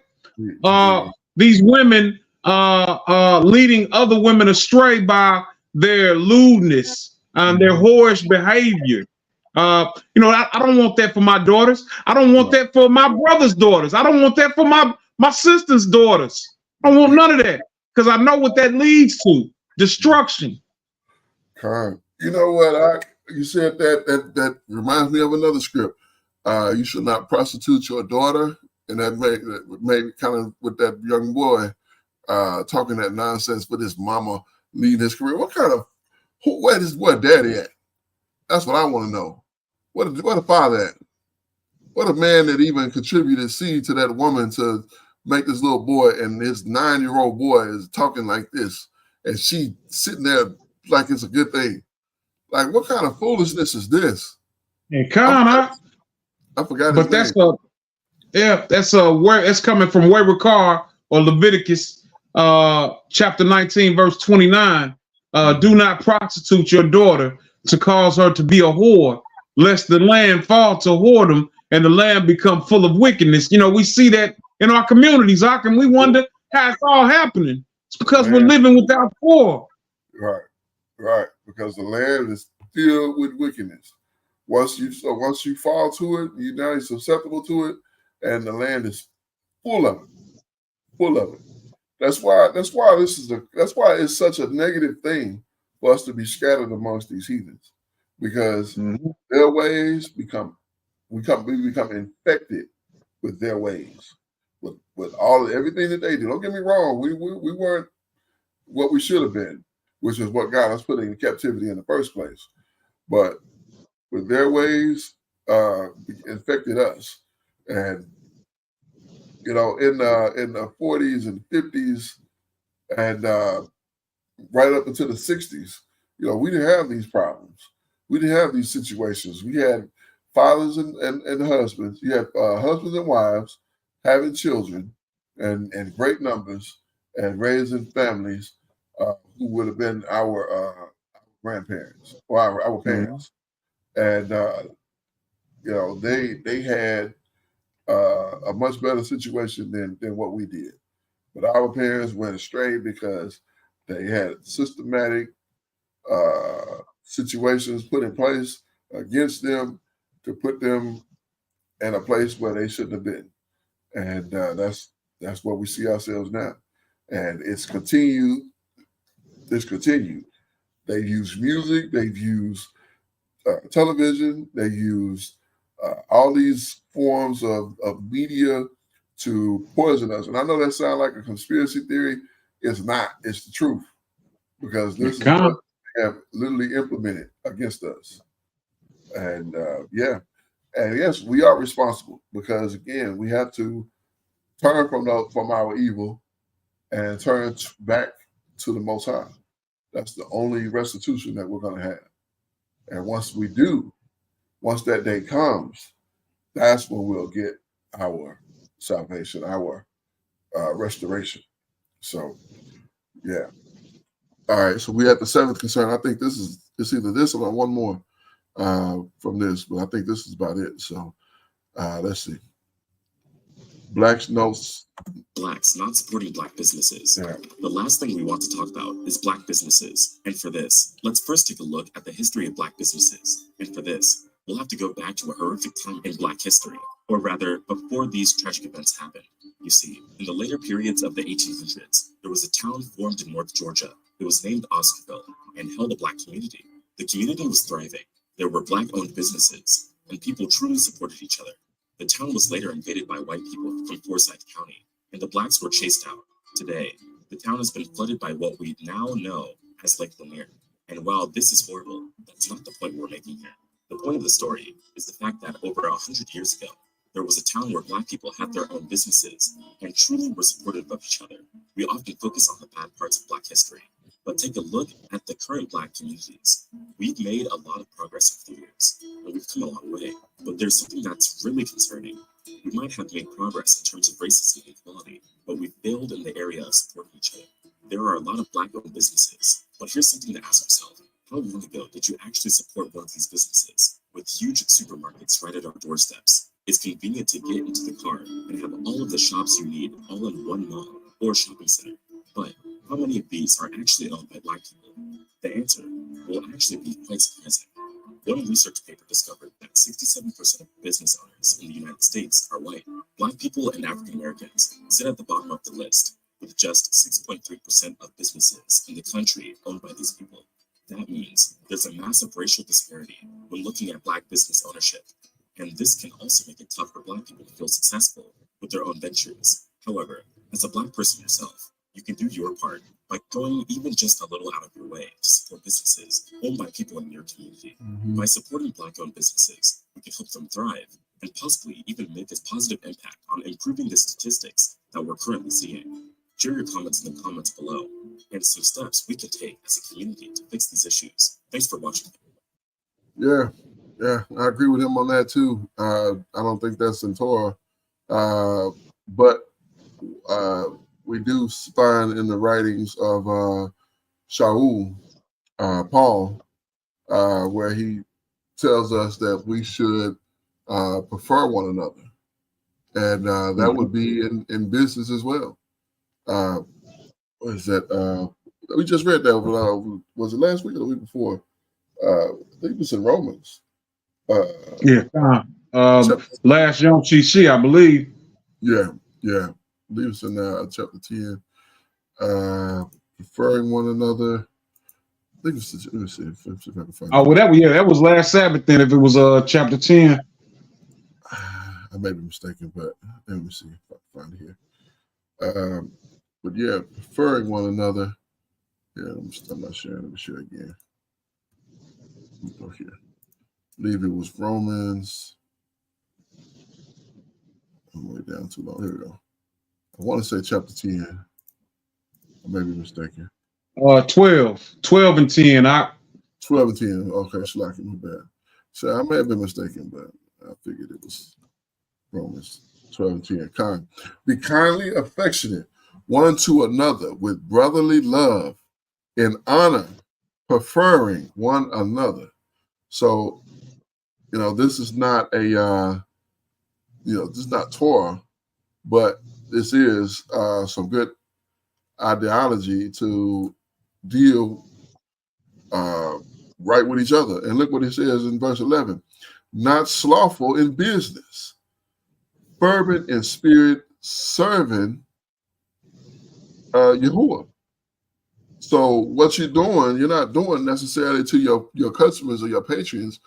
These women leading other women astray by their lewdness and their whorish behavior. I don't want that for my daughters. I don't want that for my brother's daughters. I don't want that for my sister's daughters. I don't want none of that, because I know what that leads to: destruction. You know what? You said that reminds me of another script. You should not prostitute your daughter, and that made kind of with that young boy talking that nonsense with his mama leading his career. Where's daddy at? That's what I want to know. What a father at? What a man that even contributed seed to that woman to make this little boy, and his 9-year-old boy is talking like this, and she sitting there like it's a good thing. Like, what kind of foolishness is this? And I forgot. But that's where it's coming from. Wayward Car or Leviticus chapter 19 verse 29. Do not prostitute your daughter to cause her to be a whore, lest the land fall to whoredom and the land become full of wickedness. We see that in our communities. How can we wonder how it's all happening? It's because we're living without war. Right. Because the land is filled with wickedness. Once you fall to it, you're susceptible to it, and the land is full of it. That's why it's such a negative thing for us to be scattered amongst these heathens, because their ways we become infected with their ways, with with everything that they do. Don't get me wrong, we weren't what we should have been, which is what got us put in captivity in the first place. But with their ways, infected us, and in the 40s and 50s, and right up into the 60s, we didn't have these problems. We didn't have these situations. We had fathers and husbands. You had husbands and wives having children and great numbers and raising families who would have been our grandparents or our parents. And, they had a much better situation than what we did. But our parents went astray because they had systematic situations put in place against them to put them in a place where they shouldn't have been. And that's what we see ourselves now. And it's continued. They've used music, they've used television, they use all these forms of media to poison us. And I know that sounds like a conspiracy theory. It's not. It's the truth. Because this is what they have literally implemented against us. And and yes, we are responsible because, again, we have to turn from our evil and turn back to the Most High. That's the only restitution that we're going to have. And once we do, once that day comes, that's when we'll get our salvation, our restoration. So, yeah. All right, so we had the seventh concern. I think it's either this or one more from this, but I think this is about it. So let's see. Blacks not supporting Black businesses. Yeah. The last thing we want to talk about is Black businesses. And for this, let's first take a look at the history of Black businesses. And for this, we'll have to go back to a horrific time in Black history, or rather, before these tragic events happened. You see, in the later periods of the 1800s, there was a town formed in North Georgia. It was named Oscarville and held a Black community. The community was thriving. There were Black-owned businesses, and people truly supported each other. The town was later invaded by white people from Forsyth County, and the Blacks were chased out. Today, the town has been flooded by what we now know as Lake Lanier. And while this is horrible, that's not the point we're making here. The point of the story is the fact that over 100 years ago, there was a town where Black people had their own businesses and truly were supportive of each other. We often focus on the bad parts of Black history, but take a look at the current Black communities. We've made a lot of progress over the years, and we've come a long way. But there's something that's really concerning. We might have made progress in terms of racism and equality, but we failed in the area of supporting each other. There are a lot of Black-owned businesses, but here's something to ask yourself. How long ago did you actually support one of these businesses? With huge supermarkets right at our doorsteps, it's convenient to get into the car and have all of the shops you need all in one mall or shopping center. But how many of these are actually owned by Black people? The answer will actually be quite surprising. One research paper discovered that 67% of business owners in the United States are white. Black people and African Americans sit at the bottom of the list, with just 6.3% of businesses in the country owned by these people. That means there's a massive racial disparity when looking at Black business ownership. And this can also make it tough for Black people to feel successful with their own ventures. However, as a Black person yourself, you can do your part by going even just a little out of your way to support businesses owned by people in your community. By supporting Black-owned businesses, we can help them thrive and possibly even make a positive impact on improving the statistics that we're currently seeing. Share your comments in the comments below and some steps we can take as a community to fix these issues. Thanks for watching. Yeah, I agree with him on that too. I don't think that's in Torah, but we do find in the writings of Shaul, Paul, where he tells us that we should prefer one another, and that would be in business as well. What is that? We just read that. Was it last week or the week before? I think it was in Romans. Last Yom Shishi, I believe. Yeah. I believe it's in chapter 10. Preferring one another. I think it's, let me see if I can find it. That was last Sabbath then, if it was chapter 10. I may be mistaken, but let me see if I can find it here. But yeah, preferring one another. Yeah, I'm not sharing. Let me share again. Let me go here. I believe it was Romans. I'm way down too long. Here we go. I want to say chapter 10. I may be mistaken. 12 and 10. 12 and 10. Okay, slacking my bad. So I may have been mistaken, but I figured it was Romans 12 and 10. Be kindly affectionate one to another with brotherly love, in honor, preferring one another. So, this is not a, this is not Torah, but this is some good ideology to deal right with each other. And look what it says in verse 11. Not slothful in business, fervent in spirit, serving Yahuwah. So what you're doing, you're not doing necessarily to your customers or your patrons.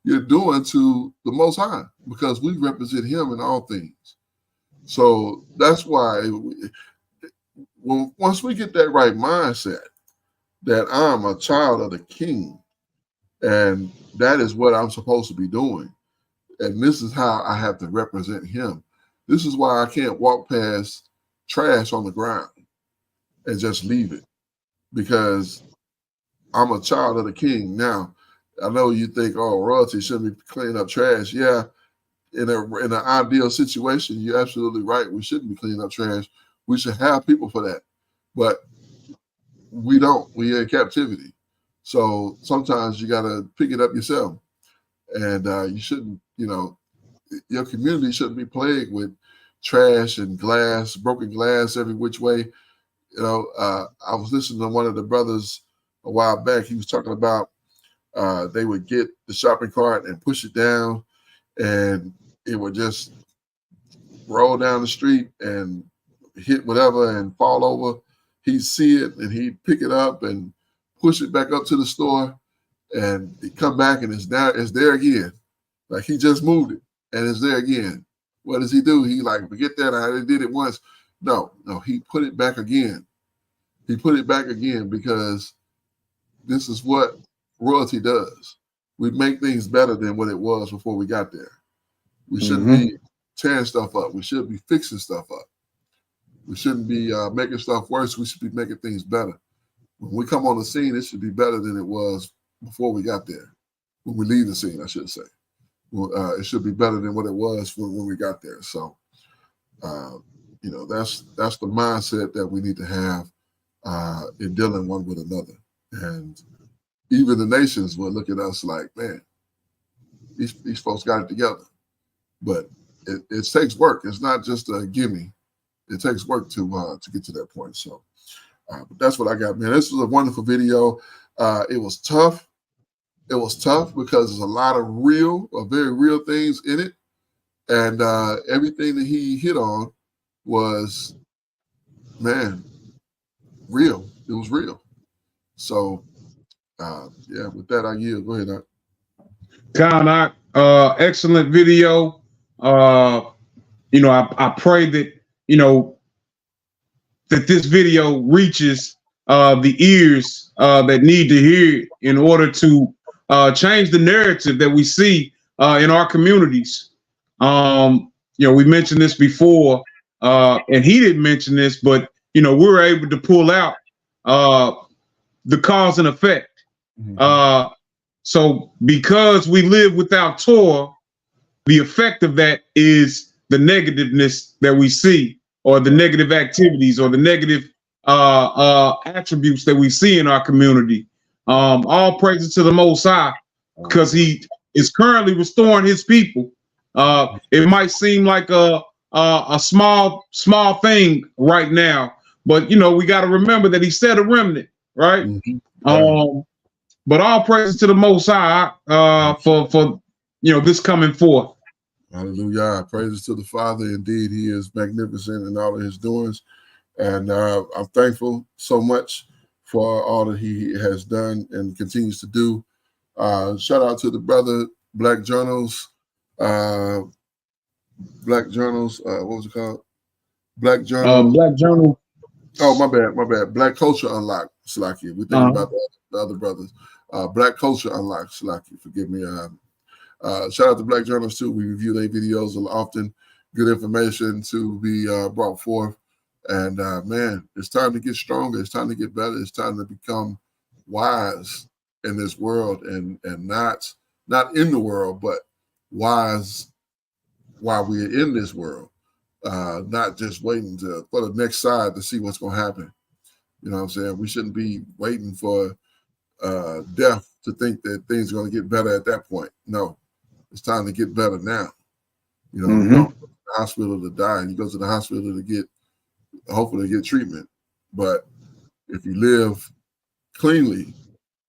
You're doing to the Most High, because we represent Him in all things. So that's why once we get that right mindset, that I'm a child of the King, and that is what I'm supposed to be doing, and this is how I have to represent Him. This is why I can't walk past trash on the ground and just leave it, because I'm a child of the King. Now, I know you think, oh, royalty shouldn't be cleaning up trash. Yeah, in an ideal situation, you're absolutely right. We shouldn't be cleaning up trash. We should have people for that. But we don't. We're in captivity. So sometimes you got to pick it up yourself. And you shouldn't, your community shouldn't be plagued with trash and glass, broken glass every which way. I was listening to one of the brothers a while back. He was talking about they would get the shopping cart and push it down, and it would just roll down the street and hit whatever and fall over. He'd see it and he'd pick it up and push it back up to the store, and he'd come back and it's there again. Like he just moved it and it's there again. What does he do? He forget that I did it once. No, he put it back again. He put it back again because this is what royalty does. We make things better than what it was before we got there. We shouldn't be tearing stuff up. We should be fixing stuff up. We shouldn't be making stuff worse. We should be making things better. When we come on the scene, it should be better than it was before we got there. When we leave the scene, I should say. It should be better than what it was when we got there. So, that's the mindset that we need to have in dealing one with another. And even the nations will look at us like, man, these folks got it together. But it takes work. It's not just a gimme. It takes work to get to that point. So but that's what I got, man. This was a wonderful video. It was tough. It was tough because there's a lot of very real things in it. And everything that he hit on was, man, real. It was real. So, with that, I yield. Go ahead, Doc. Khan, excellent video. I pray that, that this video reaches the ears that need to hear it in order to change the narrative that we see in our communities. We mentioned this before, and he didn't mention this, but, we were able to pull out the cause and effect. So because we live without Torah, the effect of that is the negativeness that we see, or the negative activities, or the negative attributes that we see in our community. All praises to the Most High, because He is currently restoring His people. It might seem like a small thing right now, but we got to remember that He said a remnant, right? But all praises to the Most High for this coming forth. Hallelujah. Praises to the Father. Indeed, He is magnificent in all of His doings. And I'm thankful so much for all that He has done and continues to do. Shout out to the brother, Black Journals. What was it called? Black Journal. Black Journal. Oh, my bad. Black Culture Unlocked, Slaki. We're thinking about the other brothers. Black Culture Unlocked, Slaki. Forgive me. Shout out to Black Journalists too. We review their videos often. Good information to be brought forth. And man, it's time to get stronger. It's time to get better. It's time to become wise in this world, and not in the world, but wise while we're in this world. Not just waiting for the next side to see what's going to happen. You know what I'm saying? We shouldn't be waiting for death to think that things are going to get better at that point. No, it's time to get better now. You know, you don't go to the hospital to die. You go to the hospital to hopefully get treatment. But if you live cleanly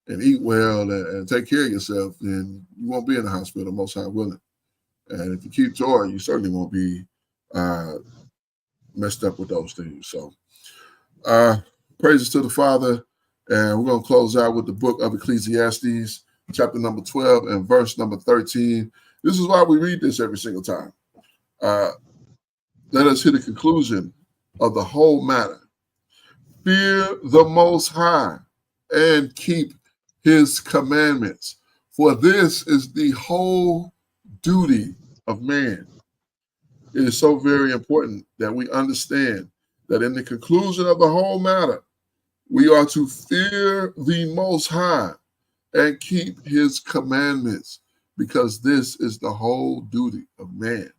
and eat well and take care of yourself, then you won't be in the hospital, most high willing. And if you keep Torah, you certainly won't be messed up with those things. So praises to the Father. And we're going to close out with the book of Ecclesiastes, chapter number 12 and verse number 13. This is why we read this every single time. Let us hear the conclusion of the whole matter. Fear the Most High and keep his commandments, for this is the whole duty of man. It is so very important that we understand that in the conclusion of the whole matter, we are to fear the Most High and keep his commandments, because this is the whole duty of man.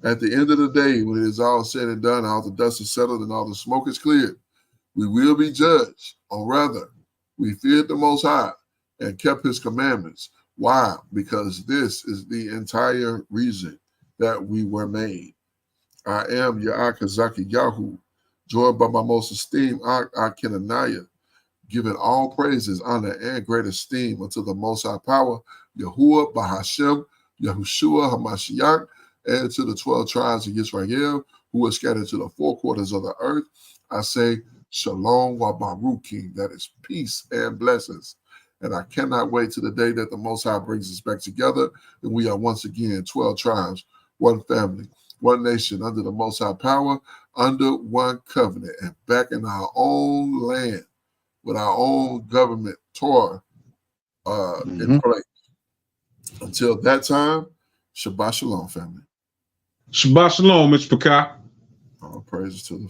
At the end of the day, when it is all said and done, all the dust is settled and all the smoke is cleared, we will be judged, or rather, we feared the Most High and kept his commandments. Why? Because this is the entire reason that we were made. I am Ya'akazaki Yahu, joined by my most esteemed Akenaniah, giving all praises, honor, and great esteem unto the Most High Power, Yahuwah, Bahashem, Yahushua, Hamashiach, and to the 12 tribes of Israel who are scattered to the four quarters of the earth. I say, Shalom wa Baruki, that is peace and blessings. And I cannot wait to the day that the Most High brings us back together, and we are once again 12 tribes, one family, one nation, under the Most High Power, under one covenant, and back in our own land with our own government, Torah, in place. Until that time, Shabbat Shalom, family. Shabbat Shalom, Mr. Pekah. All praises to the